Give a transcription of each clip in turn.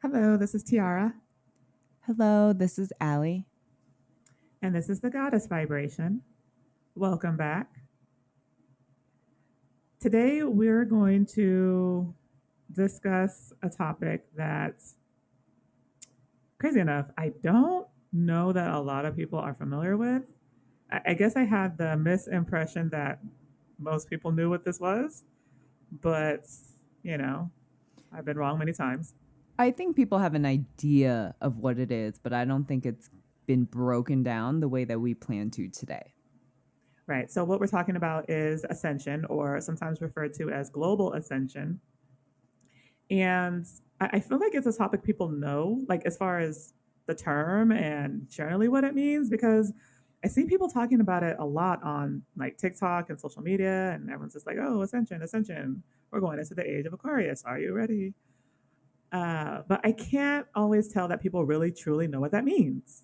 Hello, this is Tiara, Hello, this is Ali. and this is the Goddess Vibration. Welcome back. Today, we're going to discuss a topic that's crazy enough. I don't know that a lot of people are familiar with. I guess I had the misimpression that most people knew what this was, but you know, I've been wrong many times. I think people have an idea of what it is, but I don't think it's been broken down the way that we plan to today. Right. So, what we're talking about is ascension, or sometimes referred to as global ascension. And I feel like it's a topic people know, like as far as the term and generally what it means, because I see people talking about it a lot on like TikTok and social media, and everyone's just like, oh, ascension, ascension. We're going into the age of Aquarius. Are you ready? But I can't always tell that people really truly know what that means.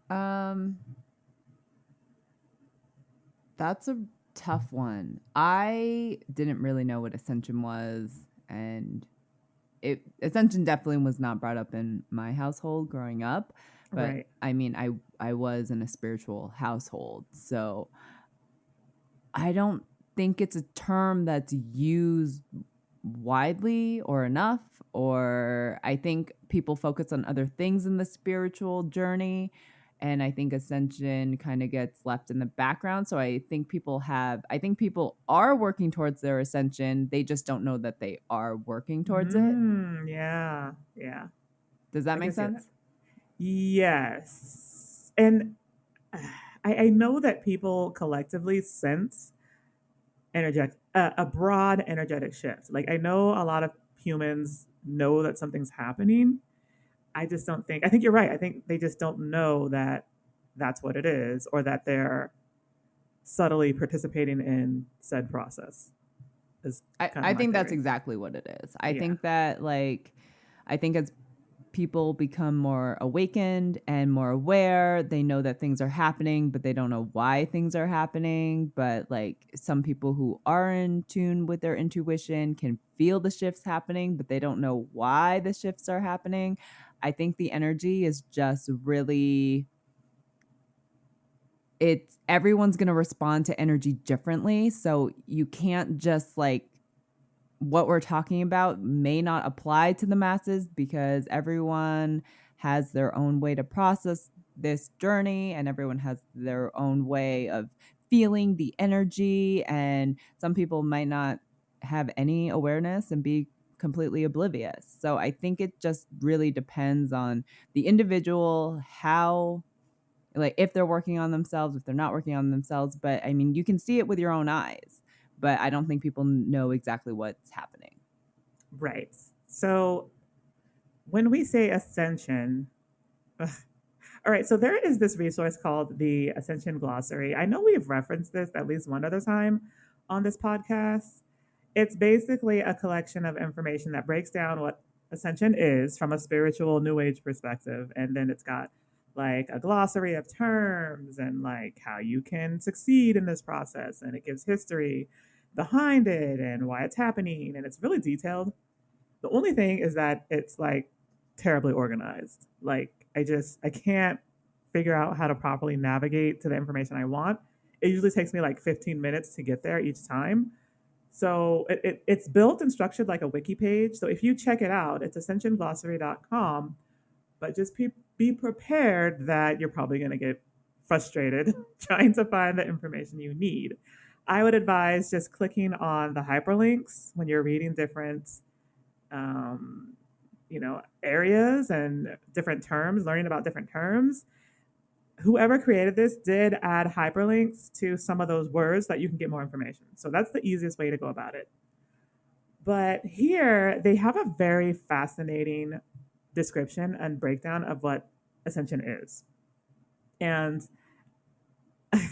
Um, that's a tough one. I didn't really know what ascension was, and ascension definitely was not brought up in my household growing up. But Right. I mean, I was in a spiritual household, so I don't think it's a term that's used widely or enough, or I think people focus on other things in the spiritual journey, and I think ascension kind of gets left in the background. So I think people are working towards their ascension, they just don't know that they are working towards it. Yeah. Yeah. Does that I make can see that. sense? Yes. And I know that people collectively sense energetic a broad energetic shift. Like I know a lot of humans know that something's happening. I just don't think. I think you're right. I think they just don't know that that's what it is, or that they're subtly participating in said process. Is kind of I my think that's theory. exactly what it is. I Yeah. think that, like, I think as people become more awakened and more aware, they know that things are happening, but they don't know why things are happening. But like some people who are in tune with their intuition can feel the shifts happening, but they don't know why the shifts are happening. I think the energy is just really, it's everyone's going to respond to energy differently. So you can't just like, what we're talking about may not apply to the masses because everyone has their own way to process this journey, and everyone has their own way of feeling the energy, and some people might not have any awareness and be completely oblivious. So I think it just really depends on the individual, how, like, if they're working on themselves, if they're not working on themselves. But I mean, you can see it with your own eyes, but I don't think people know exactly what's happening. Right. So when we say ascension, all right. So there is this resource called the Ascension Glossary. I know we've referenced this at least one other time on this podcast. It's basically a collection of information that breaks down what ascension is from a spiritual new age perspective. And then it's got like a glossary of terms and like how you can succeed in this process. And it gives history behind it and why it's happening. And it's really detailed. The only thing is that it's like terribly organized. Like I can't figure out how to properly navigate to the information I want. It usually takes me like 15 minutes to get there each time. So it's built and structured like a wiki page. So if you check it out, it's ascensionglossary.com. But just be prepared that you're probably going to get frustrated trying to find the information you need. I would advise just clicking on the hyperlinks when you're reading different um, areas and different terms, learning about different terms. Whoever created this did add hyperlinks to some of those words that you can get more information. So that's the easiest way to go about it. But here they have a very fascinating description and breakdown of what ascension is. And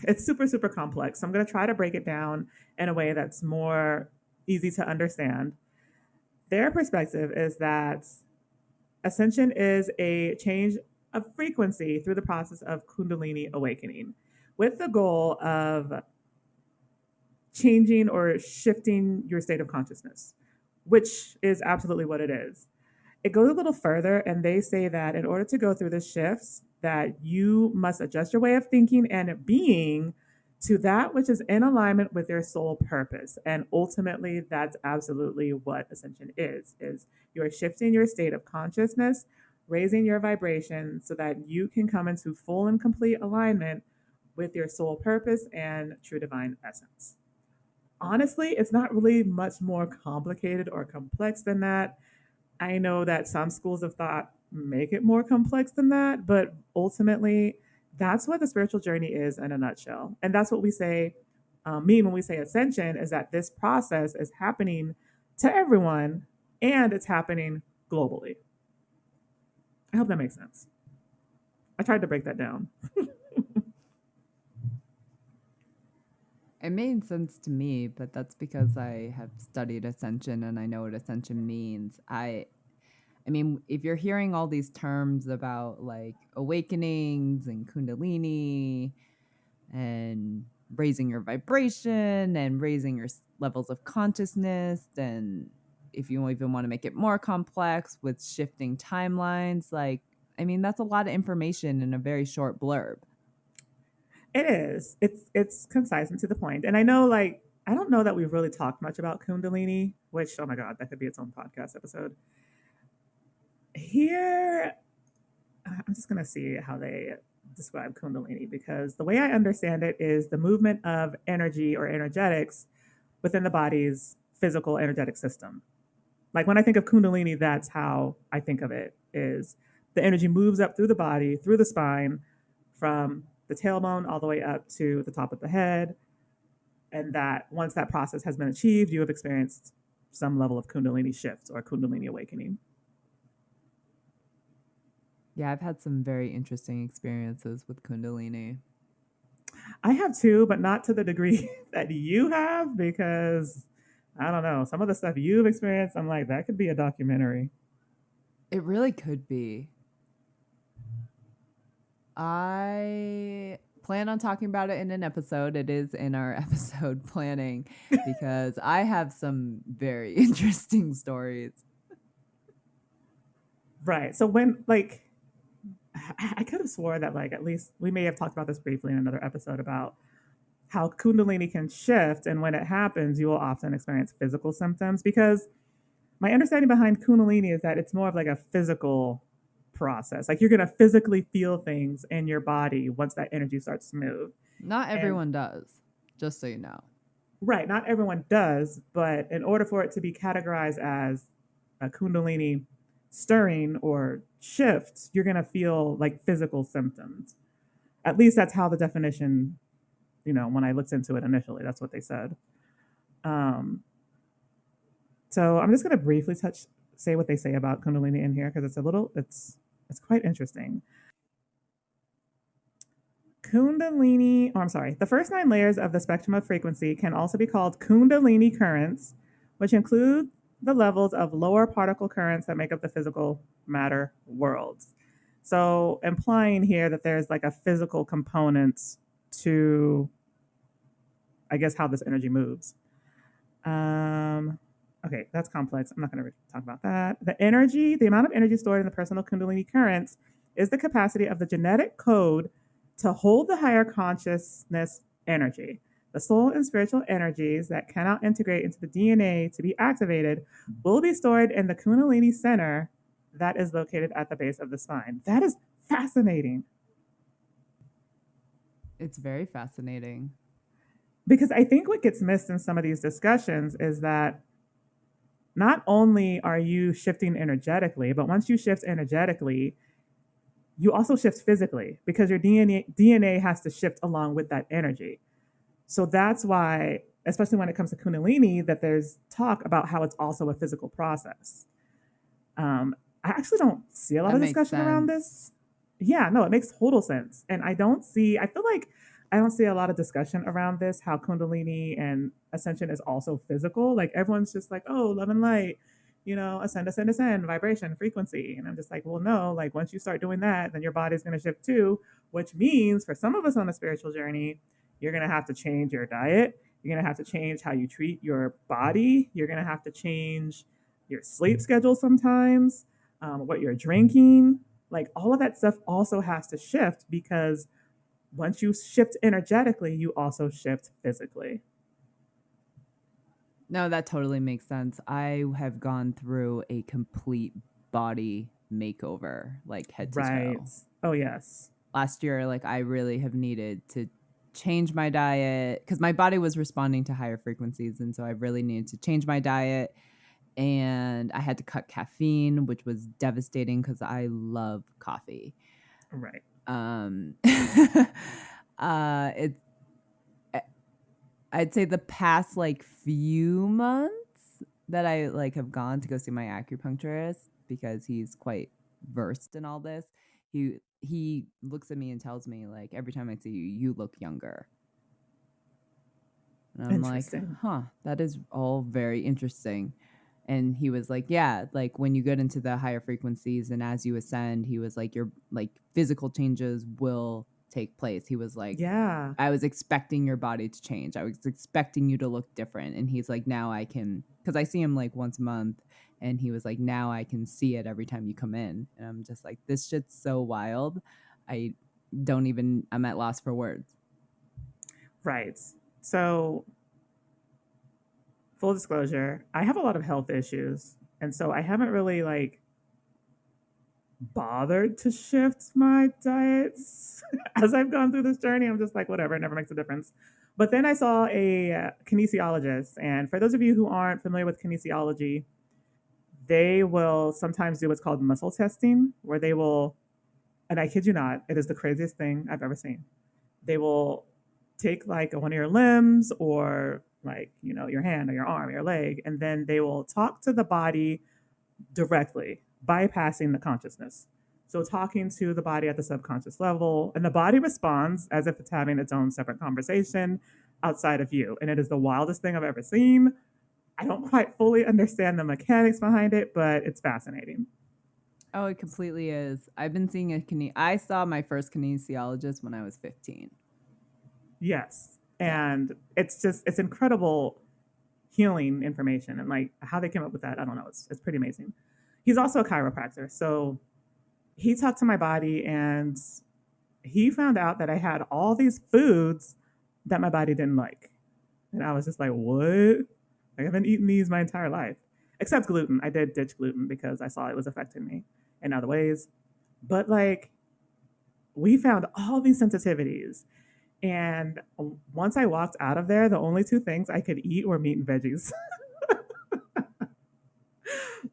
it's super, super complex. So I'm going to try to break it down in a way that's more easy to understand. Their perspective is that ascension is a change of frequency through the process of Kundalini awakening with the goal of changing or shifting your state of consciousness, which is absolutely what it is. It goes a little further, and they say that in order to go through the shifts, that you must adjust your way of thinking and being to that which is in alignment with your soul purpose. And ultimately, that's absolutely what ascension is you're shifting your state of consciousness, raising your vibration so that you can come into full and complete alignment with your soul purpose and true divine essence. Honestly, it's not really much more complicated or complex than that. I know that some schools of thought make it more complex than that, but ultimately, that's what the spiritual journey is in a nutshell. And that's what we say, mean when we say ascension, is that this process is happening to everyone and it's happening globally. I hope that makes sense. I tried to break that down. It made sense to me, but that's because I have studied ascension and I know what ascension means. I mean, if you're hearing all these terms about like awakenings and kundalini and raising your vibration and raising your levels of consciousness, and if you even want to make it more complex with shifting timelines, like, I mean, that's a lot of information in a very short blurb. It is. It's concise and to the point. And I know, like, I don't know that we've really talked much about Kundalini, which, oh my God, that could be its own podcast episode. Here, I'm just going to see how they describe Kundalini, because the way I understand it is the movement of energy or energetics within the body's physical energetic system. Like when I think of Kundalini, that's how I think of it, is the energy moves up through the body, through the spine, from the tailbone all the way up to the top of the head. And that once that process has been achieved, you have experienced some level of Kundalini shift or Kundalini awakening. Yeah, I've had some very interesting experiences with kundalini. I have too, but not to the degree that you have, because I don't know, some of the stuff you've experienced, I'm like, that could be a documentary. It really could be. I plan on talking about it in an episode. It is in our episode planning because I have some very interesting stories. Right. So when, like, I could have swore that, like, at least we may have talked about this briefly in another episode about how Kundalini can shift. And when it happens, you will often experience physical symptoms, because my understanding behind Kundalini is that it's more of like a physical process. Like you're going to physically feel things in your body once that energy starts to move. Not And everyone does, just so you know. right, not everyone does, but in order for it to be categorized as a Kundalini stirring or shift, you're going to feel like physical symptoms. At least that's how the definition, when I looked into it initially, that's what they said. Um, so I'm just going to briefly say what they say about Kundalini in here, because it's quite interesting. Kundalini, I'm sorry, the first 9 layers of the spectrum of frequency can also be called Kundalini currents, which include the levels of lower particle currents that make up the physical matter worlds. So implying here that there's like a physical component to, I guess, how this energy moves. Okay, that's complex. I'm not going to talk about that. The amount of energy stored in the personal Kundalini currents is the capacity of the genetic code to hold the higher consciousness energy. The soul and spiritual energies that cannot integrate into the DNA to be activated will be stored in the Kundalini center that is located at the base of the spine. That is fascinating. It's very fascinating. Because I think what gets missed in some of these discussions is that not only are you shifting energetically, but once you shift energetically, you also shift physically, because your DNA has to shift along with that energy. So that's why, especially when it comes to Kundalini, that there's talk about how it's also a physical process. I actually don't see a lot of discussion around this. Yeah, no, it makes total sense. And I feel like I don't see a lot of discussion around this, how Kundalini and Ascension is also physical. Like everyone's just like, oh, love and light, ascend, ascend, ascend, vibration, frequency. And I'm just like, well, no, like once you start doing that, then your body's going to shift too, which means for some of us on the spiritual journey, you're going to have to change your diet. You're going to have to change how you treat your body. You're going to have to change your sleep schedule sometimes, what you're drinking. Like all of that stuff also has to shift because once you shift energetically, you also shift physically. No, that totally makes sense. I have gone through a complete body makeover, like head to Right. toe. Oh, yes. Last year, like I really have needed to change my diet because my body was responding to higher frequencies. And so I really needed to change my diet. And I had to cut caffeine, which was devastating because I love coffee. Right. Um, it I'd say the past like few months that I like have gone to go see my acupuncturist because he's quite versed in all this. He looks at me and tells me like every time I see you, you look younger. And I'm like, Interesting. huh, that is all very interesting. And he was like, yeah, like when you get into the higher frequencies and as you ascend, he was like, your like physical changes will take place. He was like, Yeah. I was expecting your body to change. I was expecting you to look different. And he's like, now I can, because I see him like once a month. And he was like, now I can see it every time you come in. And I'm just like, this shit's so wild. I I'm at loss for words. Right. So, full disclosure, I have a lot of health issues. And so I haven't really like bothered to shift my diets as I've gone through this journey. I'm just like, whatever, it never makes a difference. But then I saw a kinesiologist. And for those of you who aren't familiar with kinesiology, they will sometimes do what's called muscle testing, where they will, and I kid you not, it is the craziest thing I've ever seen. They will take like one of your limbs or like, your hand or your arm or your leg, and then they will talk to the body directly, bypassing the consciousness. So talking to the body at the subconscious level, and the body responds as if it's having its own separate conversation outside of you. And it is the wildest thing I've ever seen. I don't quite fully understand the mechanics behind it, but it's fascinating. Oh, it completely is. I've been seeing I saw my first kinesiologist when I was 15. Yes. Yeah. And it's incredible healing information, and like how they came up with that, I don't know. It's pretty amazing. He's also a chiropractor. So he talked to my body and he found out that I had all these foods that my body didn't like. And I was just like, what? Like, I've been eating these my entire life, except gluten. I did ditch gluten because I saw it was affecting me in other ways. But like, we found all these sensitivities. And once I walked out of there, the only two things I could eat were meat and veggies,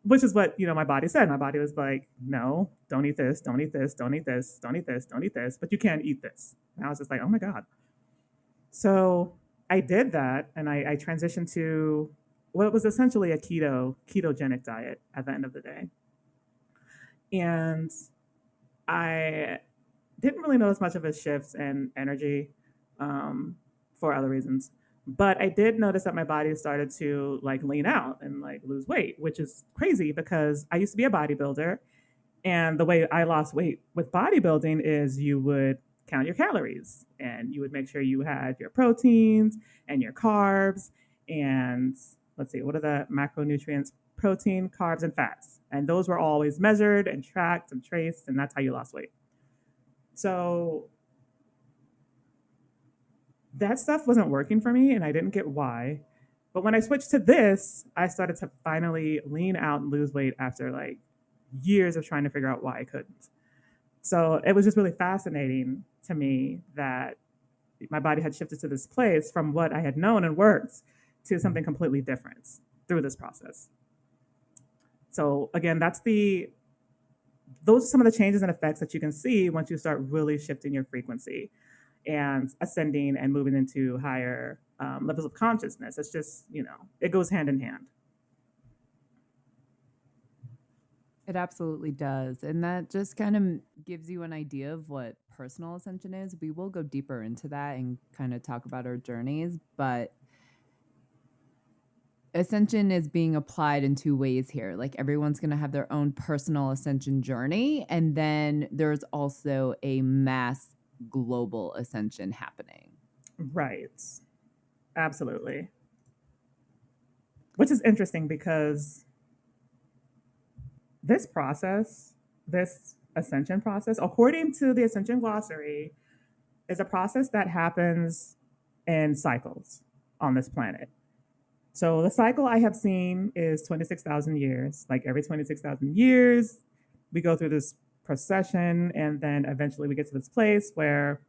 which is what, my body said. My body was like, no, don't eat this, don't eat this, don't eat this, don't eat this, don't eat this, but you can eat this. And I was just like, oh my God. So I did that and I transitioned to what was essentially a ketogenic diet at the end of the day. And I didn't really notice much of a shift in energy, for other reasons. But I did notice that my body started to like lean out and like lose weight, which is crazy because I used to be a bodybuilder. And the way I lost weight with bodybuilding is you would count your calories and you would make sure you had your proteins and your carbs. And let's see, what are the macronutrients? Protein, carbs, and fats. And those were always measured and tracked and traced. And that's how you lost weight. So that stuff wasn't working for me and I didn't get why. But when I switched to this, I started to finally lean out and lose weight after like years of trying to figure out why I couldn't. So it was just really fascinating to me that my body had shifted to this place from what I had known and worked to something completely different through this process. So again, those are some of the changes and effects that you can see once you start really shifting your frequency and ascending and moving into higher levels of consciousness. It's just, it goes hand in hand. It absolutely does. And that just kind of gives you an idea of what personal ascension is. We will go deeper into that and kind of talk about our journeys, but ascension is being applied in two ways here. Like everyone's going to have their own personal ascension journey. And then there's also a mass global ascension happening. Right. Absolutely. Which is interesting because this process, this ascension process, according to the Ascension Glossary, is a process that happens in cycles on this planet. So the cycle I have seen is 26,000 years. Like every 26,000 years, we go through this procession, and then eventually we get to this place where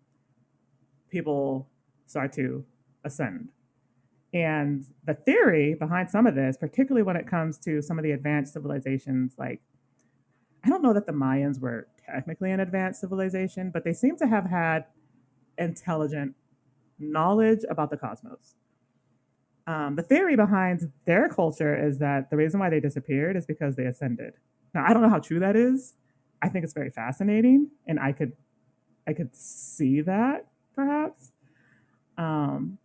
people start to ascend. And the theory behind some of this, particularly when it comes to some of the advanced civilizations, like I don't know that the Mayans were technically an advanced civilization, but they seem to have had intelligent knowledge about the cosmos. The theory behind their culture is that the reason why they disappeared is because they ascended. Now, I don't know how true that is. I think it's very fascinating, and I could see that perhaps. Um,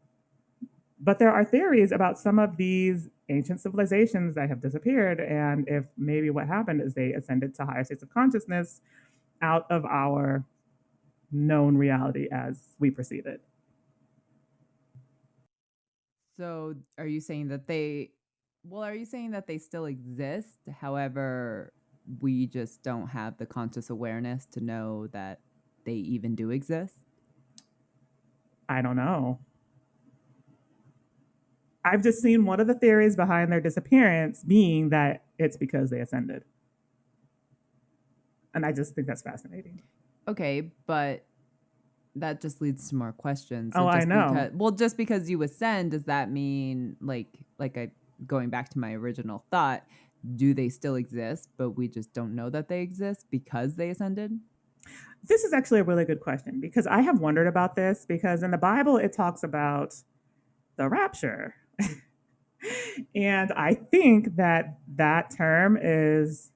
but there are theories about some of these ancient civilizations that have disappeared, and if maybe what happened is they ascended to higher states of consciousness out of our known reality as we perceive it. So are you saying that are you saying that they still exist? However, we just don't have the conscious awareness to know that they even do exist? I don't know. I've just seen one of the theories behind their disappearance being that it's because they ascended. And I just think that's fascinating. Okay, but that just leads to more questions. Oh, I know. Just because you ascend, does that mean going back to my original thought, do they still exist, but we just don't know that they exist because they ascended? This is actually a really good question because I have wondered about this because in the Bible it talks about the rapture. And I think that that term is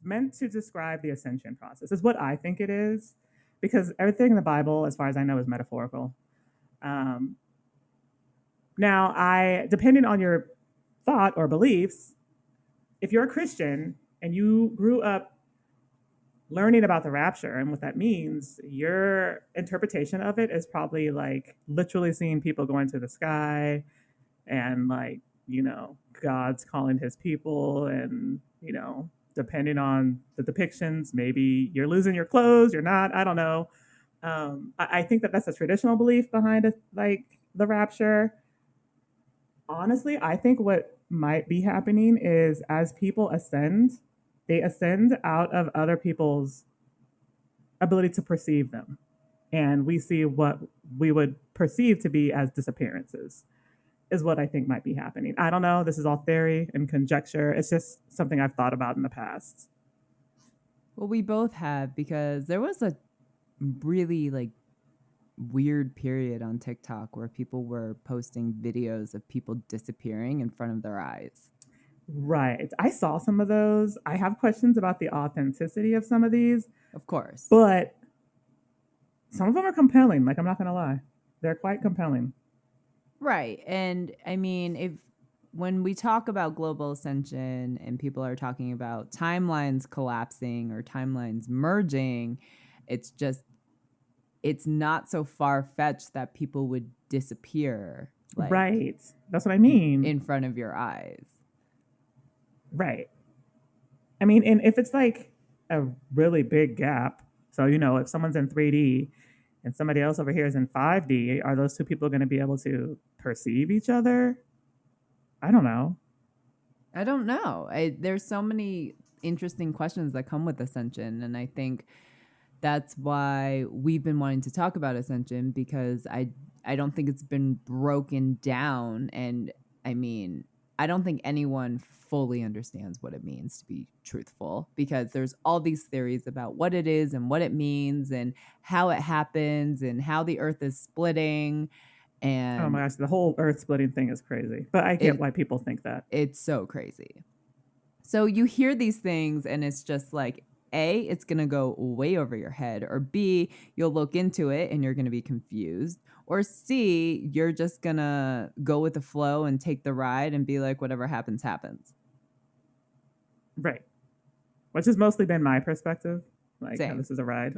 meant to describe the ascension process, is what I think it is, because everything in the Bible, as far as I know, is metaphorical. Um, Now, depending on your thought or beliefs, if you're a Christian and you grew up learning about the rapture and what that means, your interpretation of it is probably like literally seeing people going to the sky and like, God's calling his people and, depending on the depictions, maybe you're losing your clothes, you're not, I don't know. I think that that's a traditional belief behind it, like the rapture. Honestly, I think what might be happening is as people ascend, they ascend out of other people's ability to perceive them. And we see what we would perceive to be as disappearances, is what I think might be happening. I don't know. This is all theory and conjecture. It's just something I've thought about in the past. Well, we both have, because there was a really weird period on TikTok where people were posting videos of people disappearing in front of their eyes. Right. I saw some of those. I have questions about the authenticity of some of these. Of course. But some of them are compelling. Like, I'm not going to lie. They're quite compelling. Right. And I mean, when we talk about global ascension and people are talking about timelines collapsing or timelines merging, it's not so far-fetched that people would disappear. Right. That's what I mean. In front of your eyes. Right. I mean, and if it's like a really big gap, so, if someone's in 3D and somebody else over here is in 5D, are those two people going to be able to perceive each other? I don't know. There's so many interesting questions that come with Ascension, and I think that's why we've been wanting to talk about Ascension, because I don't think it's been broken down, and I mean, I don't think anyone fully understands what it means, to be truthful, because there's all these theories about what it is and what it means and how it happens and how the earth is splitting. And oh my gosh, the whole earth splitting thing is crazy. But I get why people think that. It's so crazy. So you hear these things and it's just like, A, it's going to go way over your head, or B, you'll look into it and you're going to be confused, or C, you're just going to go with the flow and take the ride and be like, whatever happens, happens. Right. Which has mostly been my perspective. Like, Same. this is a ride.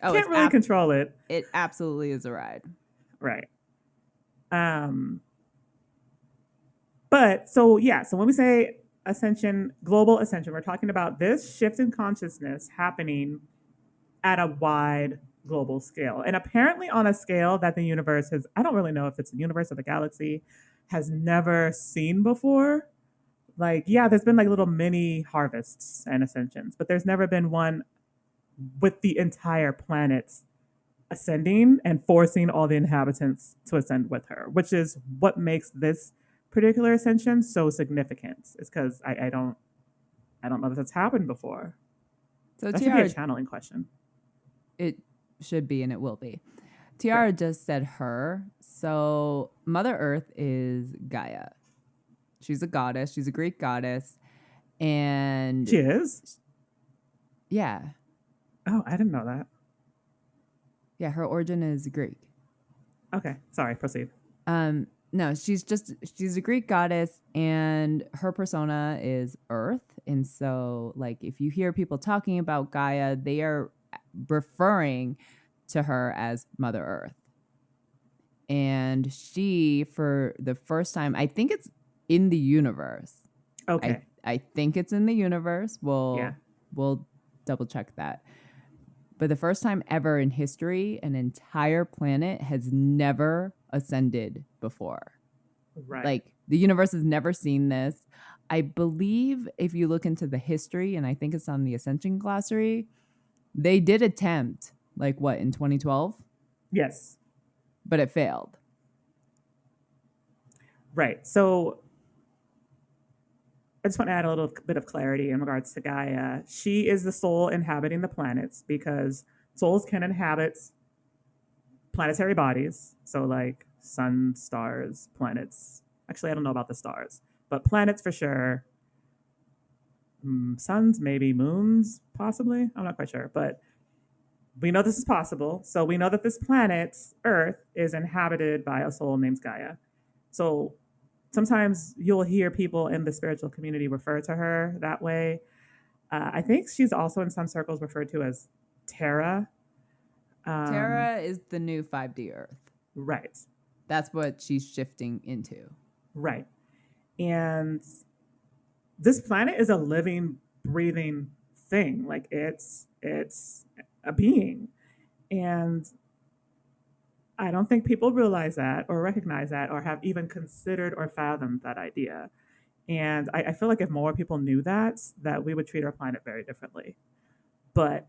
Can't really control it. It absolutely is a ride. Right. Um, but so yeah, so when we say ascension, global ascension, we're talking about this shift in consciousness happening at a wide global scale. And apparently on a scale that the universe has, I don't really know if it's the universe or the galaxy, has never seen before. Like, yeah, there's been like little mini harvests and ascensions, but there's never been one with the entire planet ascending and forcing all the inhabitants to ascend with her, which is what makes this particular ascension so significant. Is because I don't know that that's happened before. So That should be a Tiara, channeling question. it should be and it will be. Right. Tiara just said her. So Mother Earth is Gaia. She's a goddess. She's a Greek goddess. And She is? yeah, Oh, I didn't know that. yeah, her origin is Greek. Okay. Sorry, proceed. No, she's a Greek goddess and her persona is Earth. And so like if you hear people talking about Gaia, they are referring to her as Mother Earth. And she, for the first time, I think it's in the universe. Okay. I think it's in the universe. Yeah. We'll double check that. But the first time ever in history, an entire planet has never ascended before. Right. Like the universe has never seen this. I believe if you look into the history, and I think it's on the Ascension Glossary, they did attempt, like what, in 2012? Yes. But it failed. Right. So I just want to add a little bit of clarity in regards to Gaia. She is the soul inhabiting the planets because souls can inhabit planetary bodies. So, like sun, stars, planets. Actually, I don't know about the stars, but planets for sure. Suns, maybe moons, possibly. I'm not quite sure, but we know this is possible. So, we know that this planet, Earth, is inhabited by a soul named Gaia. So, sometimes you'll hear people in the spiritual community refer to her that way. I think she's also in some circles referred to as Terra. Terra is the new 5D Earth. Right. That's what she's shifting into. Right. And this planet is a living, breathing thing. Like it's a being. And I don't think people realize that or recognize that or have even considered or fathomed that idea. And I feel like if more people knew that, that we would treat our planet very differently. But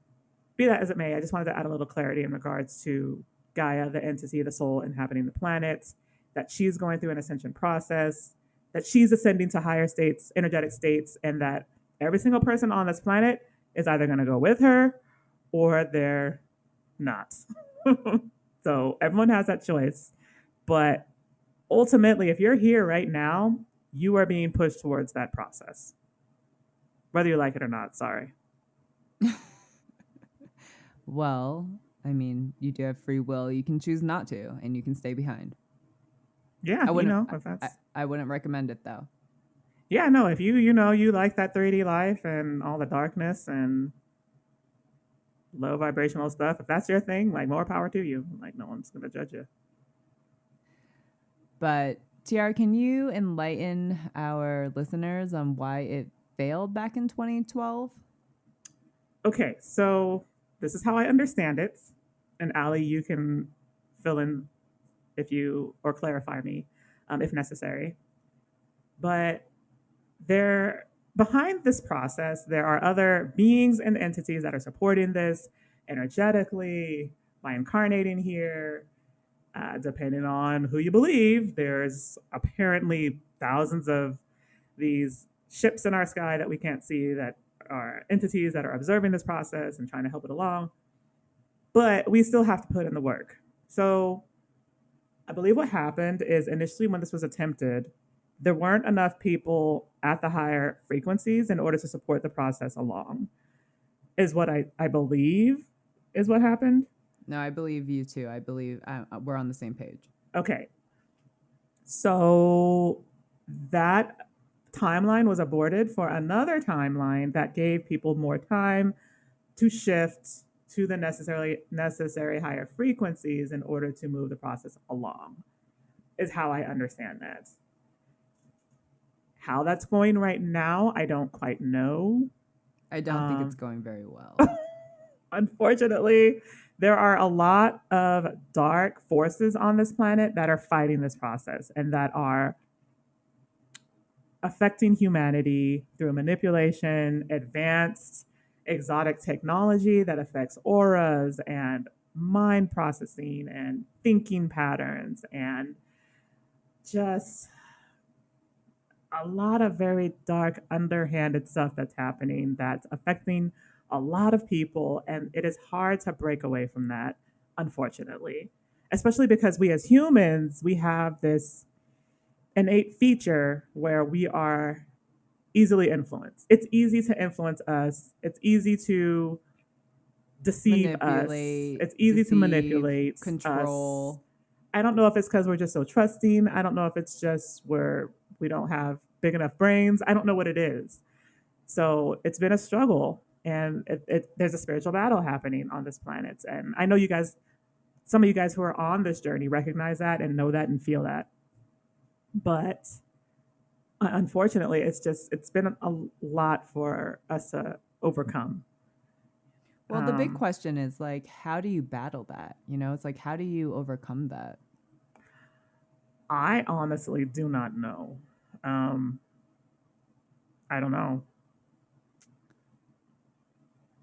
be that as it may, I just wanted to add a little clarity in regards to Gaia, the entity, the soul inhabiting the planet, that she's going through an ascension process, that she's ascending to higher states, energetic states, and that every single person on this planet is either going to go with her or they're not. So everyone has that choice. But ultimately, if you're here right now, you are being pushed towards that process, whether you like it or not. Sorry. Well, I mean, you do have free will. You can choose not to, and you can stay behind. Yeah, I wouldn't. if that's I wouldn't recommend it though. yeah, no, if you like that 3D life and all the darkness and low vibrational stuff, if that's your thing, like more power to you. Like no one's gonna judge you. But Tiara, can you enlighten our listeners on why it failed back in 2012? Okay, so this is how I understand it. And Ali, you can fill in if you or clarify me if necessary. But there behind this process, there are other beings and entities that are supporting this energetically by incarnating here. Depending on who you believe, there's apparently thousands of these ships in our sky that we can't see that are entities that are observing this process and trying to help it along. But we still have to put in the work. So I believe what happened is initially when this was attempted, there weren't enough people at the higher frequencies in order to support the process along, is what I believe is what happened. No, I believe you too. I believe we're on the same page. Okay. So that timeline was aborted for another timeline that gave people more time to shift to the necessary higher frequencies in order to move the process along, is how I understand that. How that's going right now, I don't quite know. I don't think it's Um, going very well. Unfortunately, there are a lot of dark forces on this planet that are fighting this process and that are affecting humanity through manipulation, advanced exotic technology that affects auras and mind processing and thinking patterns and just a lot of very dark, underhanded stuff that's happening that's affecting a lot of people. And it is hard to break away from that, unfortunately, especially because we as humans, we have this innate feature where we are easily influenced. It's easy to influence us. It's easy to deceive us. Manipulate, It's easy to deceive, manipulate us. control. I don't know if it's because we're just so trusting. I don't know if it's just we don't have big enough brains. I don't know what it is. So it's been a struggle, and there's a spiritual battle happening on this planet. And I know you guys, some of you guys who are on this journey, recognize that and know that and feel that. But unfortunately, it's been a lot for us to overcome. Well, the big Um, question is like, how do you battle that? You know, it's like, how do you overcome that? I honestly do not know. Um, I don't know.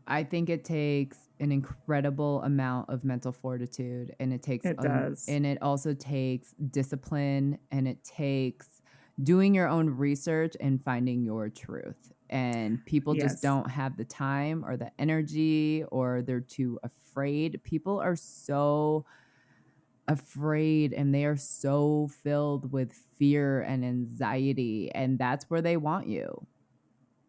I think it takes an incredible amount of mental fortitude, and It does. and it also takes discipline, and it takes doing your own research and finding your truth. And people just Yes. don't have the time or the energy, or they're too afraid. People are so afraid, and they are so filled with fear and anxiety, and that's where they want you.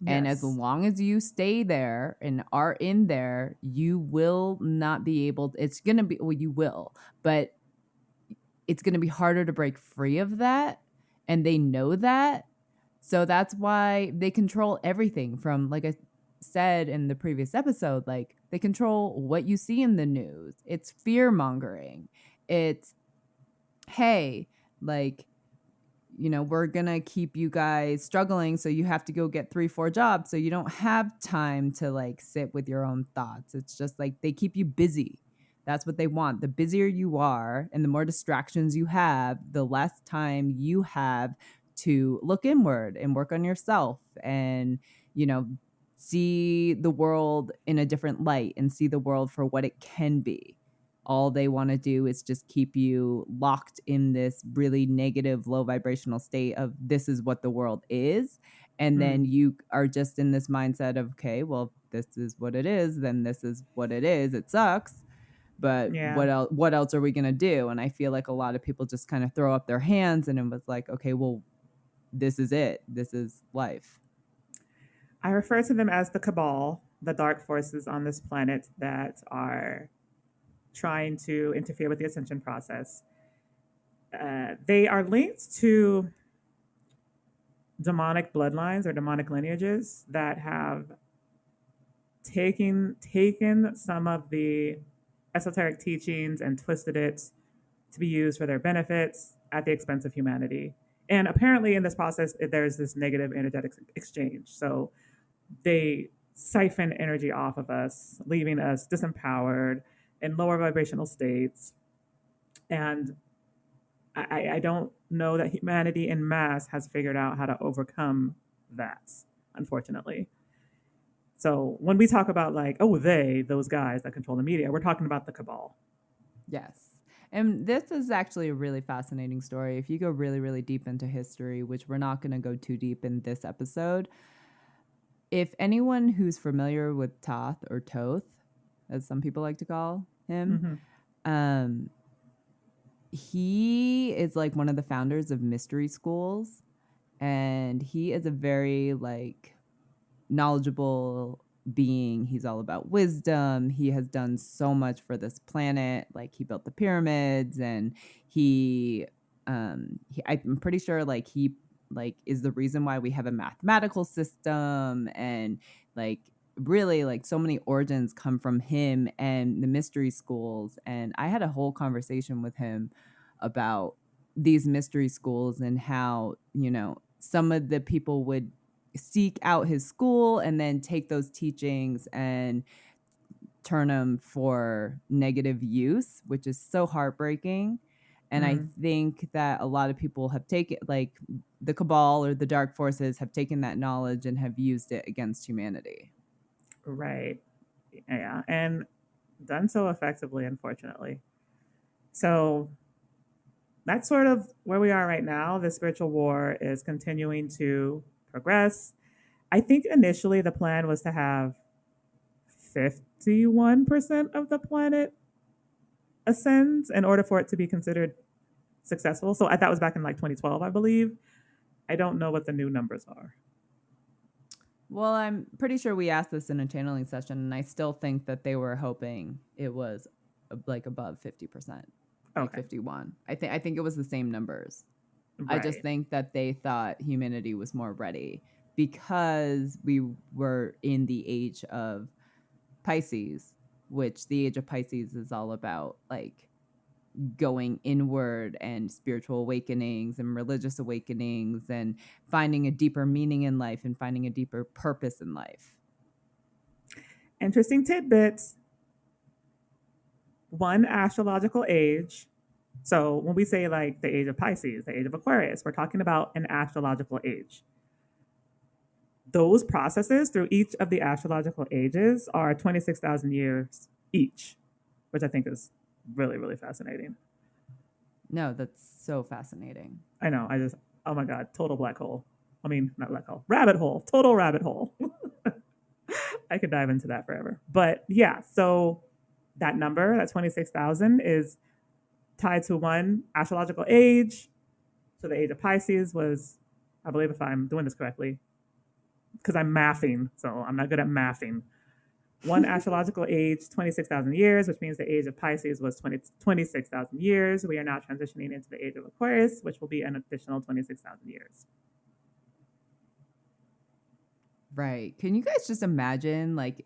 And as Yes. long as you stay there and are in there, you will not be able to, it's going to be, well, you will, but it's going to be harder to break free of that. And they know that. So that's why they control everything from, like I said in the previous episode, like they control what you see in the news. It's fear mongering. It's, hey, like, you know, we're going to keep you guys struggling. So you have to go get 3, 4 jobs. So you don't have time to like sit with your own thoughts. It's just like they keep you busy. That's what they want. The busier you are and the more distractions you have, the less time you have to look inward and work on yourself and, you know, see the world in a different light and see the world for what it can be. All they want to do is just keep you locked in this really negative, low vibrational state of this is what the world is. And then Mm, you are just in this mindset of, okay, well, this is what it is, then this is what it is. It sucks. But yeah. what else are we gonna do? And I feel like a lot of people just kind of throw up their hands and it was like, okay, well, this is it. This is life. I refer to them as the cabal, the dark forces on this planet that are trying to interfere with the ascension process. They are linked to demonic bloodlines or demonic lineages that have taken some of the esoteric teachings and twisted it to be used for their benefits at the expense of humanity. And apparently, in this process, there's this negative energetic exchange. So they siphon energy off of us, leaving us disempowered in lower vibrational states. And I don't know that humanity in mass has figured out how to overcome that, unfortunately. So when we talk about like, oh, those guys that control the media, we're talking about the cabal. Yes. And this is actually a really fascinating story. If you go really, really deep into history, which we're not going to go too deep in this episode, if anyone who's familiar with Toth or Toth, as some people like to call him, Mm-hmm. um, he is like one of the founders of mystery schools. And he is a very like knowledgeable being. He's all about wisdom. He has done so much for this planet. Like he built the pyramids and I'm pretty sure like he like is the reason why we have a mathematical system and like really like so many origins come from him and the mystery schools. And I had a whole conversation with him about these mystery schools and how, some of the people would seek out his school and then take those teachings and turn them for negative use, which is so heartbreaking. And I Mm, think that a lot of people have taken, like, the cabal or the dark forces have taken that knowledge and have used it against humanity. right. Yeah. And done so effectively, unfortunately. So that's sort of where we are right now. The spiritual war is continuing to progress. I think initially the plan was to have 51% of the planet ascends in order for it to be considered successful. So that was back in like 2012, I believe. I don't know what the new numbers are. Well, I'm pretty sure we asked this in a channeling session, and I still think that they were hoping it was like above 50%, like Okay. 51. I think it was the same numbers. I just Right. think that they thought humanity was more ready because we were in the age of Pisces, which the age of Pisces is all about like going inward and spiritual awakenings and religious awakenings and finding a deeper meaning in life and finding a deeper purpose in life. Interesting tidbits. One astrological age. So when we say like the age of Pisces, the age of Aquarius, we're talking about an astrological age. Those processes through each of the astrological ages are 26,000 years each, which I think is really, really fascinating. No, that's so fascinating. I know. Oh my God, total black hole. I mean, not black hole, rabbit hole, total rabbit hole. I could dive into that forever. But yeah, so that number, that 26,000, is tied to one astrological age. So the age of Pisces was, I believe, if I'm doing this correctly, because I'm mathing, so I'm not good at mathing. One astrological age, 26,000 years, which means the age of Pisces was 26,000 years. We are now transitioning into the age of Aquarius, which will be an additional 26,000 years. Right. Can you guys just imagine like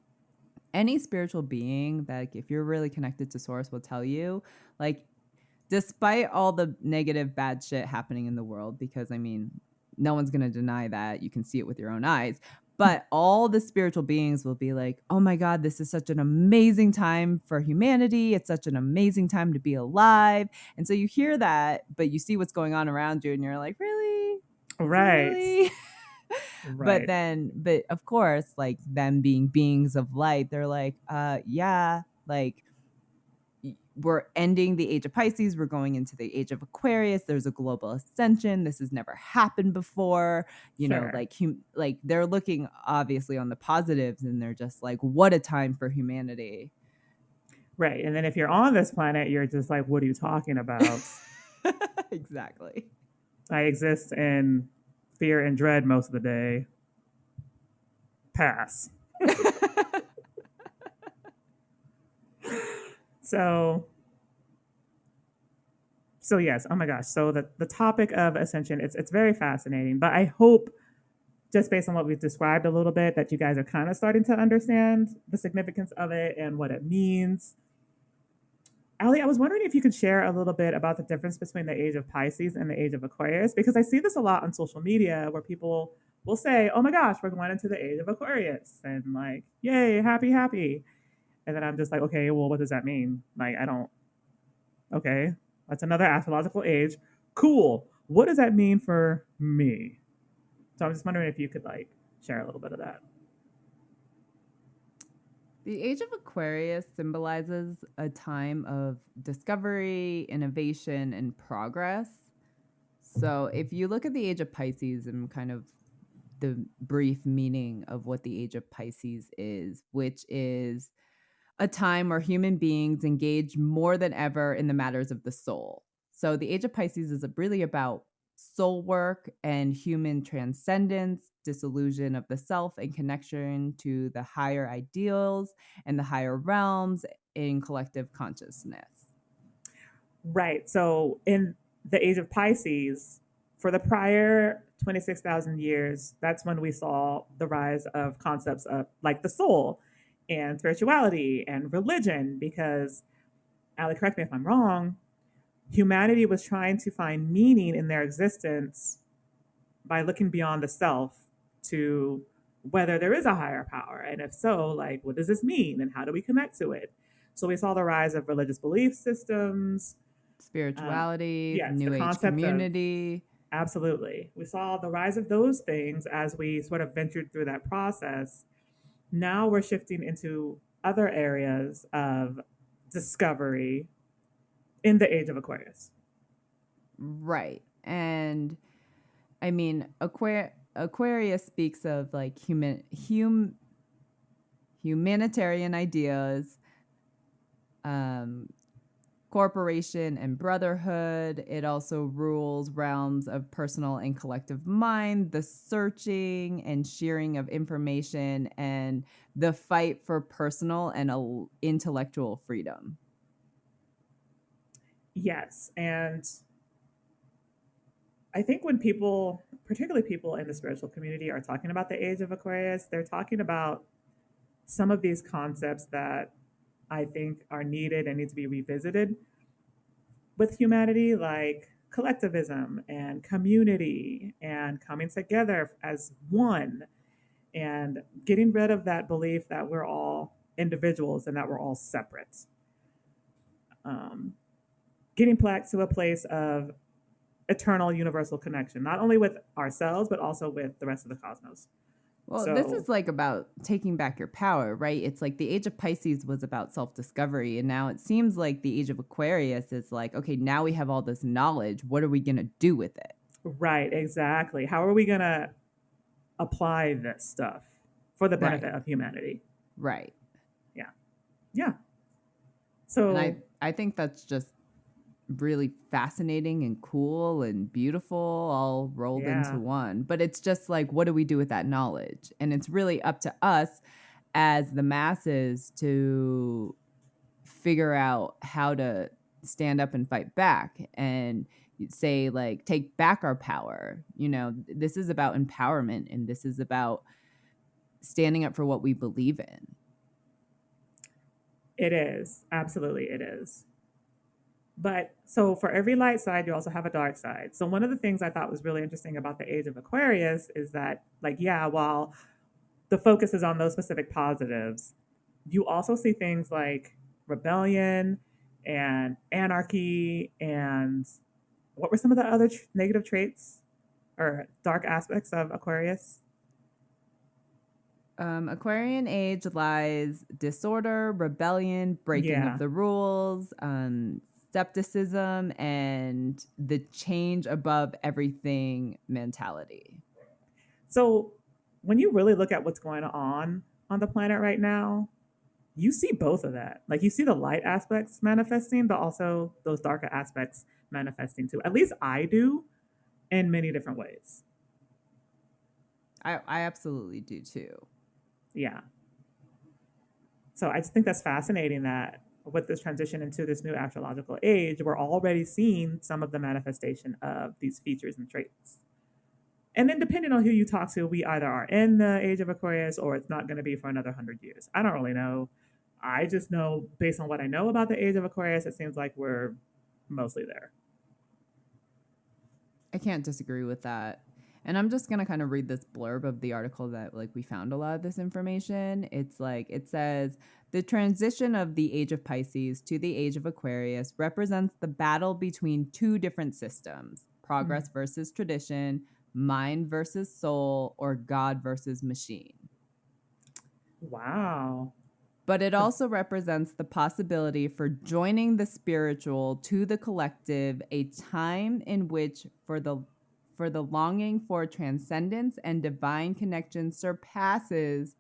any spiritual being that like, if you're really connected to source will tell you like despite all the negative bad shit happening in the world, because I mean no one's going to deny that, you can see it with your own eyes, but all the spiritual beings will be like, oh my God, this is such an amazing time for humanity, it's such an amazing time to be alive. And so you hear that, but you see what's going on around you and you're like, really? Is it Right. really? Right. But of course, like them being beings of light, they're like, yeah, like we're ending the age of Pisces, we're going into the age of Aquarius, there's a global ascension, this has never happened before, Sure. like they're looking obviously on the positives and they're just like, what a time for humanity. Right. And then if you're on this planet, you're just like, what are you talking about? Exactly. I exist in fear and dread most of the day. Pass. So, so yes, oh my gosh. So the topic of ascension, it's very fascinating. But I hope, just based on what we've described a little bit, that you guys are kind of starting to understand the significance of it and what it means. Ali, I was wondering if you could share a little bit about the difference between the age of Pisces and the age of Aquarius, because I see this a lot on social media where people will say, oh my gosh, we're going into the age of Aquarius, and like, yay, happy, happy. And then I'm just like, okay, well, what does that mean? Like, I don't, okay, that's another astrological age. Cool. What does that mean for me? So I'm just wondering if you could like share a little bit of that. The age of Aquarius symbolizes a time of discovery, innovation, and progress. So, if you look at the age of Pisces and kind of the brief meaning of what the age of Pisces is, which is a time where human beings engage more than ever in the matters of the soul. So the age of Pisces is really about soul work and human transcendence, disillusion of the self, and connection to the higher ideals and the higher realms in collective consciousness. Right. So in the age of Pisces, For the prior 26,000 years, that's when we saw the rise of concepts of like the soul and spirituality and religion. Because, Ali, correct me if I'm wrong, humanity was trying to find meaning in their existence by looking beyond the self to whether there is a higher power. And if so, like, what does this mean and how do we connect to it? So we saw the rise of religious belief systems. Spirituality, Yes, the New Age concept of community. absolutely. We saw the rise of those things as we sort of ventured through that process. Now we're shifting into other areas of discovery in the age of Aquarius. Right. And I mean, Aquarius speaks of like humanitarian ideas, um, corporation and brotherhood. It also rules realms of personal and collective mind, the searching and sharing of information, and the fight for personal and intellectual freedom. Yes. And I think when people, particularly people in the spiritual community, are talking about the age of Aquarius, they're talking about some of these concepts that I think are needed and need to be revisited with humanity, like collectivism and community and coming together as one and getting rid of that belief that we're all individuals and that we're all separate. Um, Getting back to a place of eternal universal connection, not only with ourselves, but also with the rest of the cosmos. Well, this So, is like about taking back your power, right? It's like the age of Pisces was about self discovery. And now it seems like the age of Aquarius is like, okay, now we have all this knowledge. What are we going to do with it? right, exactly. How are we going to apply this stuff for the Right. benefit of humanity? Right. Yeah. Yeah. And So, I think that's just really fascinating and cool and beautiful all rolled into yeah, one. But it's just like, what do we do with that knowledge? And it's really up to us as the masses to figure out how to stand up and fight back and say, like, take back our power. You know, this is about empowerment and this is about standing up for what we believe in. it is. Absolutely, it is. But so for every light side, you also have a dark side. So one of the things I thought was really interesting about the age of Aquarius is that, like, yeah, while the focus is on those specific positives, you also see things like rebellion and anarchy and what were some of the other negative traits or dark aspects of Aquarius? Aquarian age lies disorder, rebellion, breaking of Yeah. the rules, skepticism, and the change above everything mentality. So when you really look at what's going on the planet right now, you see both of that. Like you see the light aspects manifesting, but also those darker aspects manifesting too. At least I do in many different ways. I absolutely do too. Yeah. So I just think that's fascinating that with this transition into this new astrological age, we're already seeing some of the manifestation of these features and traits. And then depending on who you talk to, we either are in the age of Aquarius or it's not going to be for another 100 years. I don't really know. I just know based on what I know about the age of Aquarius, it seems like we're mostly there. I can't disagree with that. And I'm just going to kind of read this blurb of the article that like we found a lot of this information. It's like it says the transition of the age of Pisces to the age of Aquarius represents the battle between two different systems, progress versus tradition, mind versus soul, or God versus machine. Wow. But it also represents the possibility for joining the spiritual to the collective, a time in which for the longing for transcendence and divine connection surpasses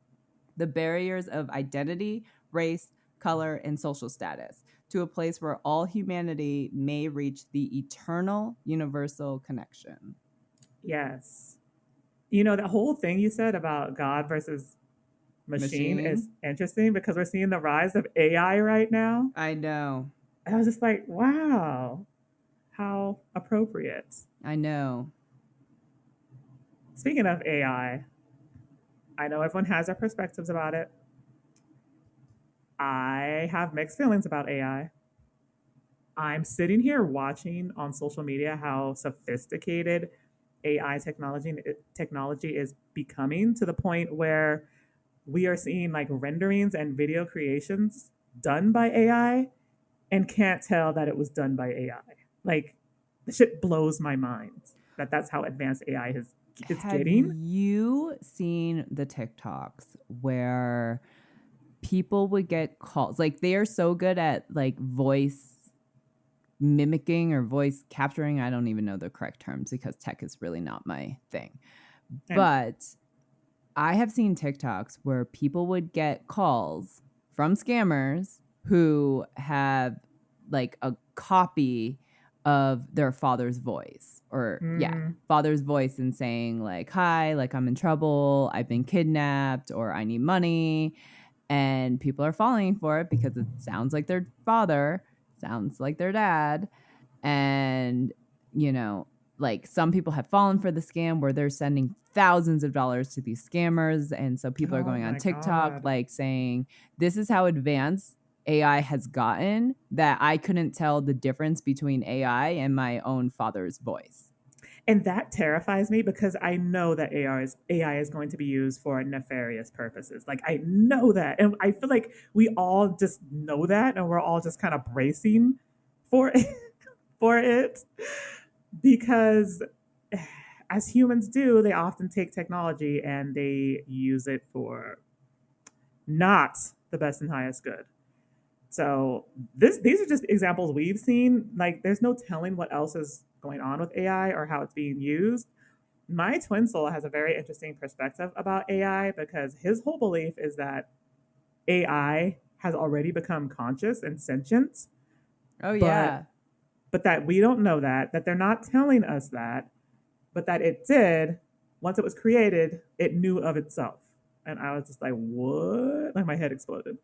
the barriers of identity, race, color, and social status to a place where all humanity may reach the eternal universal connection. Yes. You know, that whole thing you said about God versus machine is Machine? interesting because we're seeing the rise of AI right now. I know. And I was just like, wow, how appropriate. I know. Speaking of I know everyone has their perspectives about it. I have mixed feelings about AI. I'm sitting here watching on social media how sophisticated AI technology is becoming, to the point where we are seeing like renderings and video creations done by AI and can't tell that it was done by AI. Like, the shit blows my mind that that's how advanced AI is it's Have getting. you seen the TikToks where people would get calls? Like they are so good at like voice mimicking or voice capturing. I don't even know the correct terms because tech is really not my thing. I know. But I have seen TikToks where people would get calls from scammers who have like a copy of their father's voice, or Mm, father's voice, and saying like, hi, like I'm in trouble, I've been kidnapped, or I need money. And people are falling for it because it sounds like their father, sounds like their dad. And, you know, like some people have fallen for the scam where they're sending thousands of dollars to these scammers. And so people are oh going on my TikTok, God. like saying, this is how advanced AI has gotten that I couldn't tell the difference between AI and my own father's voice. And that terrifies me because I know that AI is going to be used for nefarious purposes. Like, I know that. And I feel like we all just know that, and we're all just kind of bracing for it, for it, because as humans do, they often take technology and they use it for not the best and highest good. So these are just examples we've seen. Like, there's no telling what else is going on with AI or how it's being used. My twin soul has a very interesting perspective about AI because his whole belief is that AI has already become conscious and sentient, Oh, but yeah. that we don't know that they're not telling us that, but that it did. Once it was created, it knew of itself. And I was just like, what? Like, my head exploded.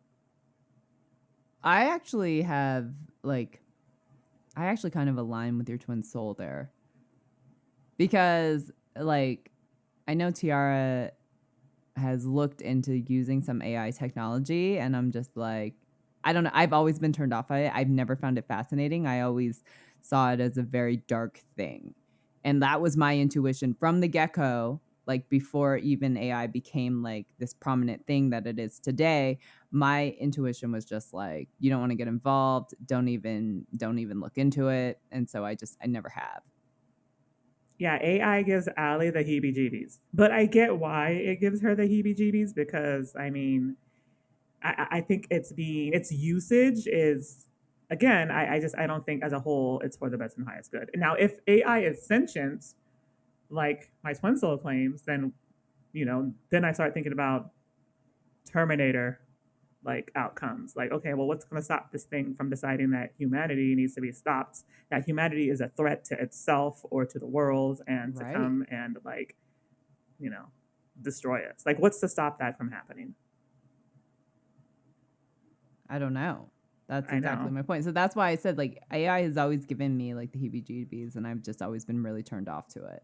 I actually have like, I actually kind of align with your twin soul there because like I know Tiara has looked into using some AI technology, and I'm just like, I don't know. I've always been turned off by it. I've never found it fascinating. I always saw it as a very dark thing. And that was my intuition from the get-go, like before even AI became like this prominent thing that it is today. My intuition was just like, you don't want to get involved, don't even look into it. And so I never have. Yeah, AI gives Ali the heebie jeebies. But I get why it gives her the heebie jeebies because, I mean, I think its usage is, again, I don't think as a whole it's for the best and highest good. Now, if AI is sentient, like my twin soul claims, then then I start thinking about Terminator like outcomes. Like, okay, well, what's going to stop this thing from deciding that humanity needs to be stopped? That humanity is a threat to itself or to the world, and to Right. come and like, you know, destroy us. Like, what's to stop that from happening? I don't know. That's I exactly know. my point. So that's why I said like AI has always given me like the heebie-jeebies, and I've just always been really turned off to it.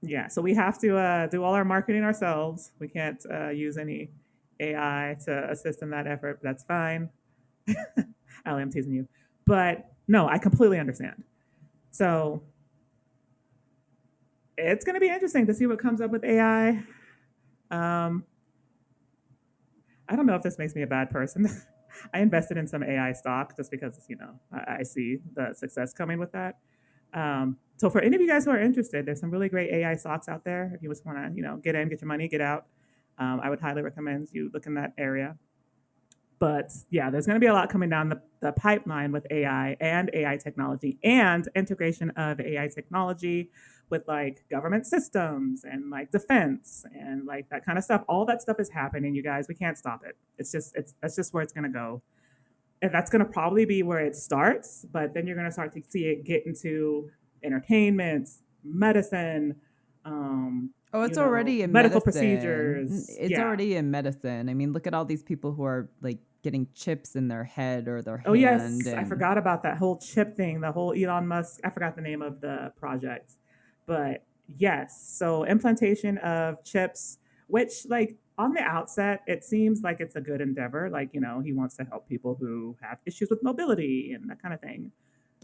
Yeah, so we have to do all our marketing ourselves. We can't use any AI to assist in that effort. But that's fine. Ali, I'm teasing you. But no, I completely understand. So it's going to be interesting to see what comes up with AI. Um, I don't know if this makes me a bad person. I invested in some AI stock just because, I see the success coming with that. So for any of you guys who are interested, there's some really great AI stocks out there. If you just want to, get in, get your money, get out, I would highly recommend you look in that area. But yeah, there's going to be a lot coming down the pipeline with AI and AI technology and integration of AI technology with like government systems and like defense and like that kind of stuff. All that stuff is happening, you guys. We can't stop it. That's just where it's going to go. And that's going to probably be where it starts, but then you're going to start to see it get into entertainment, medicine, Oh, it's already in medical medicine. procedures. It's Yeah. already in medicine. I mean, look at all these people who are like getting chips in their head or their Oh hand, yes, I and forgot about that whole chip thing. The whole Elon Musk. I forgot the name of the project, but Yes. So implantation of chips, which like on the outset, it seems like it's a good endeavor. Like, he wants to help people who have issues with mobility and that kind of thing.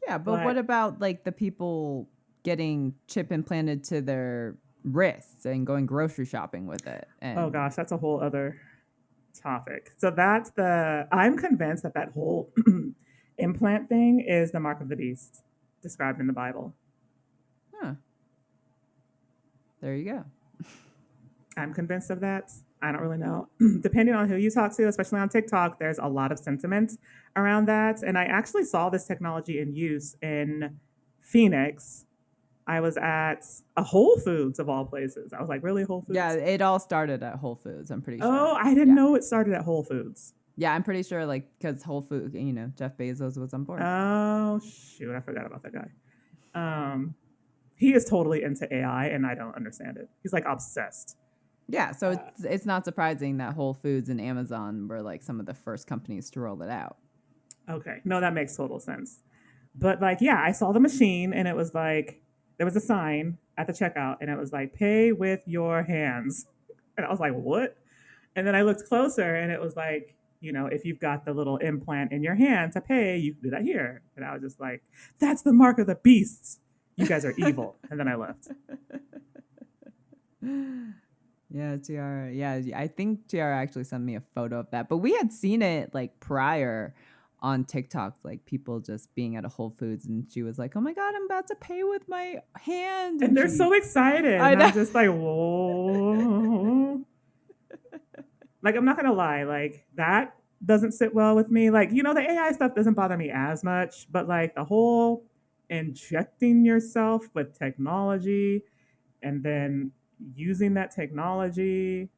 Yeah, but what But about like the people getting chip implanted to their wrists and going grocery shopping with it? oh And gosh, that's a whole other topic. So I'm convinced that that whole implant thing is the mark of the beast described in the Bible. huh, there you go. I'm convinced of that. I don't really know. Depending on who you talk to, especially on TikTok, there's a lot of sentiment around that. And I actually saw this technology in use in Phoenix. I was at a Whole Foods of all places. I was like, really, Whole Yeah, Foods? it all started at Whole Foods, I'm pretty Oh, sure. I didn't Yeah. know it started at Whole Foods. Yeah, I'm pretty sure like cuz Whole Food, Jeff Bezos was on board. Oh, shoot. I forgot about that guy. Um, he is totally into AI, and I don't understand it. He's like obsessed. Yeah, so Uh, it's not surprising that Whole Foods and Amazon were like some of the first companies to roll it out. okay. No, that makes total sense. But like, yeah, I saw the machine and it was like there was a sign at the checkout and it was like pay with your hands. And I was like, what? And then I looked closer and it was like, if you've got the little implant in your hand to pay, you can do that here. And I was just like, that's the mark of the beasts. You guys are evil. And then I left. Yeah, Tiara. Yeah, I think Tiara actually sent me a photo of that. But we had seen it like prior on TikTok, like people just being at a Whole Foods, and she was like, "Oh my God, I'm about to pay with my hand," And and they're so excited. I And know. I'm just like, whoa. Like, I'm not going to lie. Like, that doesn't sit well with me. Like, the AI stuff doesn't bother me as much, but like the whole injecting yourself with technology and then using that technology,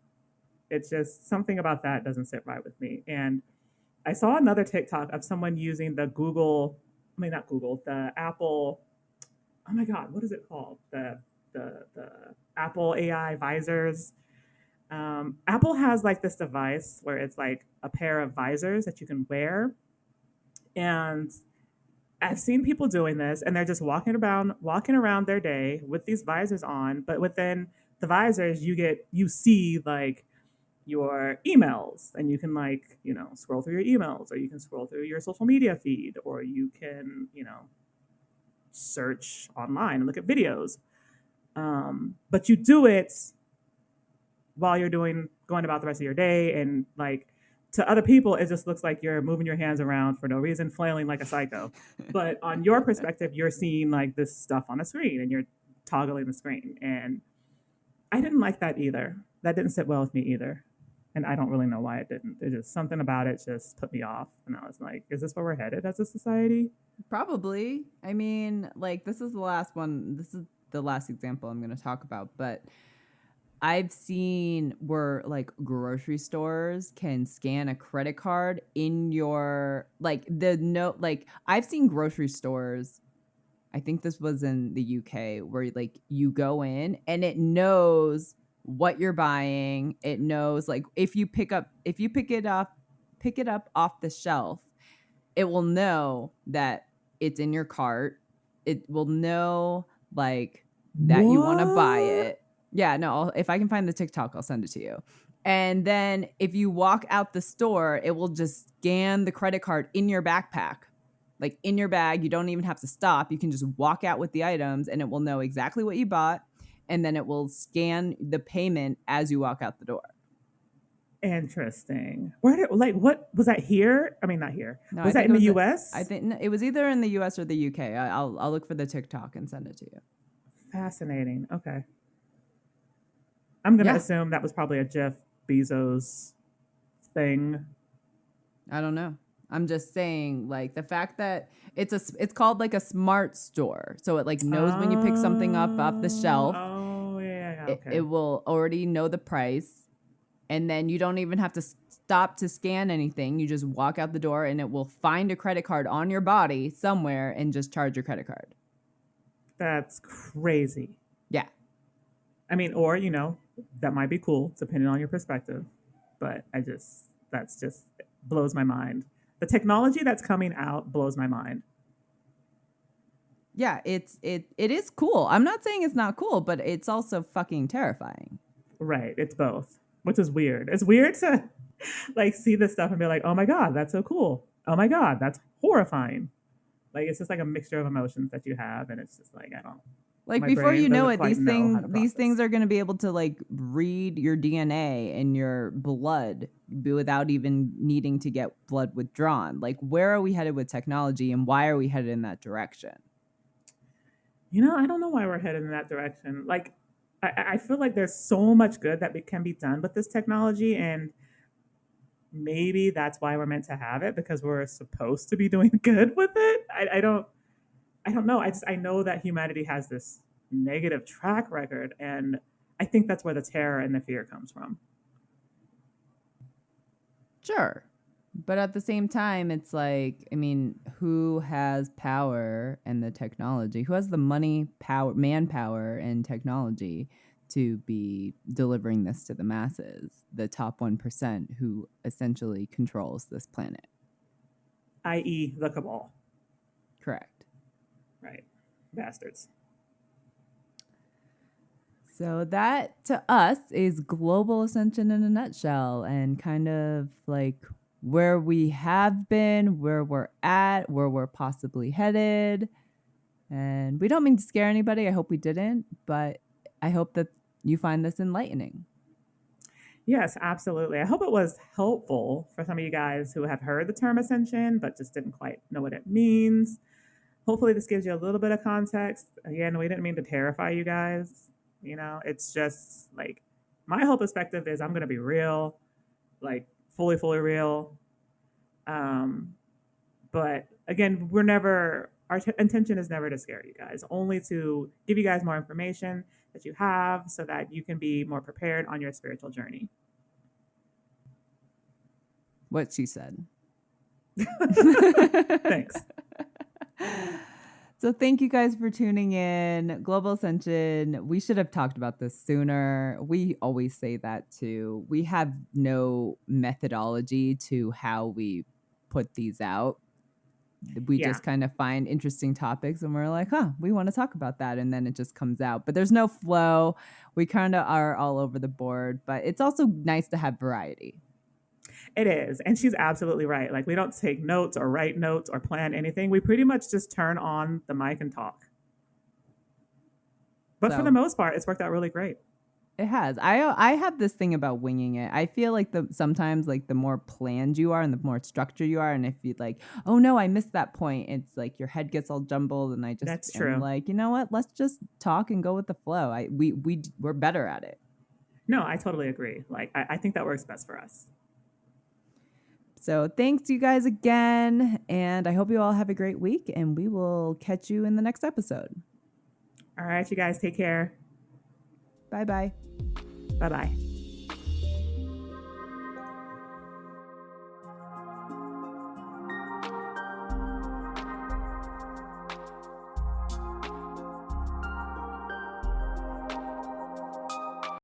it's just something about that doesn't sit right with me. And I saw another TikTok of someone using the Google, I mean, not Google, the Apple, oh my God, what is it called? The Apple AI visors. Apple has like this device where it's like a pair of visors that you can wear. And I've seen people doing this and they're just walking around their day with these visors on, but within the visors you see like your emails and you can like, scroll through your emails or you can scroll through your social media feed or you can, search online and look at videos. But you do it while you're going about the rest of your day and like to other people it just looks like you're moving your hands around for no reason flailing like a psycho, but on your perspective you're seeing like this stuff on a screen and you're toggling the screen, and I didn't like that either. That didn't sit well with me either, and I don't really know why it didn't. There's just something about it just put me off, and I was like, is this where we're headed as a society? Probably. I mean, like this is the last one. This is the last example I'm going to talk about, but I've seen where like grocery stores can scan a credit card in your like the note. Like I've seen grocery stores, I think this was in the UK, where like you go in and it knows what you're buying. It knows like if you pick it up off the shelf, it will know that it's in your cart. It will know like that you want to buy What? it. Yeah, no, if I can find the TikTok, I'll send it to you. And then if you walk out the store, it will just scan the credit card in your backpack, like in your bag. You don't even have to stop. You can just walk out with the items and it will know exactly what you bought. And then it will scan the payment as you walk out the door. Interesting. Where did like what was that here? I mean, not here. No, Was I that think in it the was. I U.S.? think it was either in the U.S. or the U.K. I'll look for the TikTok and send it to you. Fascinating. Okay, I'm gonna Yeah, assume that was probably a Jeff Bezos thing. I don't know. I'm just saying, like the fact that it's called like a smart store, so it like knows when you pick something up off the shelf, Oh, yeah. it Okay. will already know the price, and then you don't even have to stop to scan anything. You just walk out the door, and it will find a credit card on your body somewhere and just charge your credit card. That's crazy. Yeah, I mean, or that might be cool depending on your perspective, but that's just blows my mind. The technology that's coming out blows my mind. Yeah, it is cool. I'm not saying it's not cool, but it's also fucking terrifying. Right. It's both, which is weird. It's weird to like see this stuff and be like, oh my God, that's so cool. Oh my God, that's horrifying. Like it's just like a mixture of emotions that you have, and it's just like I don't. Like My before you brain know doesn't it, quite know how to these process. things are going to be able to like read your DNA and your blood without even needing to get blood withdrawn. Like where are we headed with technology, and why are we headed in that direction? I don't know why we're headed in that direction. Like, I feel like there's so much good that can be done with this technology, and maybe that's why we're meant to have it because we're supposed to be doing good with it. I don't know. I know that humanity has this negative track record, and I think that's where the terror and the fear comes from. Sure. But at the same time, it's like, I mean, who has power and the technology? Who has the money, power, manpower, and technology to be delivering this to the masses? The top 1% who essentially controls this planet. I.e., the cabal. Correct. Right. Bastards. So that to us is global ascension in a nutshell, and kind of like where we have been, where we're at, where we're possibly headed. And we don't mean to scare anybody. I hope we didn't, but I hope that you find this enlightening. Yes, absolutely. I hope it was helpful for some of you guys who have heard the term ascension but just didn't quite know what it means. Hopefully, this gives you a little bit of context. Again, we didn't mean to terrify you guys. It's just like my whole perspective is I'm going to be real, like fully, fully real. Um, but again, our intention is never to scare you guys, only to give you guys more information that you have so that you can be more prepared on your spiritual journey. What she said. Thanks. So thank you guys for tuning in. Global Ascension. We should have talked about this sooner. We always say that too. We have no methodology to how we put these out. We Yeah. just kind of find interesting topics and we're like, we want to talk about that. And then it just comes out. But there's no flow. We kind of are all over the board, but it's also nice to have variety. It is. And she's absolutely right. Like, we don't take notes or write notes or plan anything. We pretty much just turn on the mic and talk. But for the most part, it's worked out really great. It has. I have this thing about winging it. I feel like sometimes like the more planned you are and the more structured you are, and if you like, oh no, I missed that point, it's like your head gets all jumbled, and I just That's true. am like, you know what? Let's just talk and go with the flow. We're better at it. No, I totally agree. Like, I think that works best for us. So thanks you guys again, and I hope you all have a great week, and we will catch you in the next episode. All right, you guys, take care. Bye-bye. Bye-bye.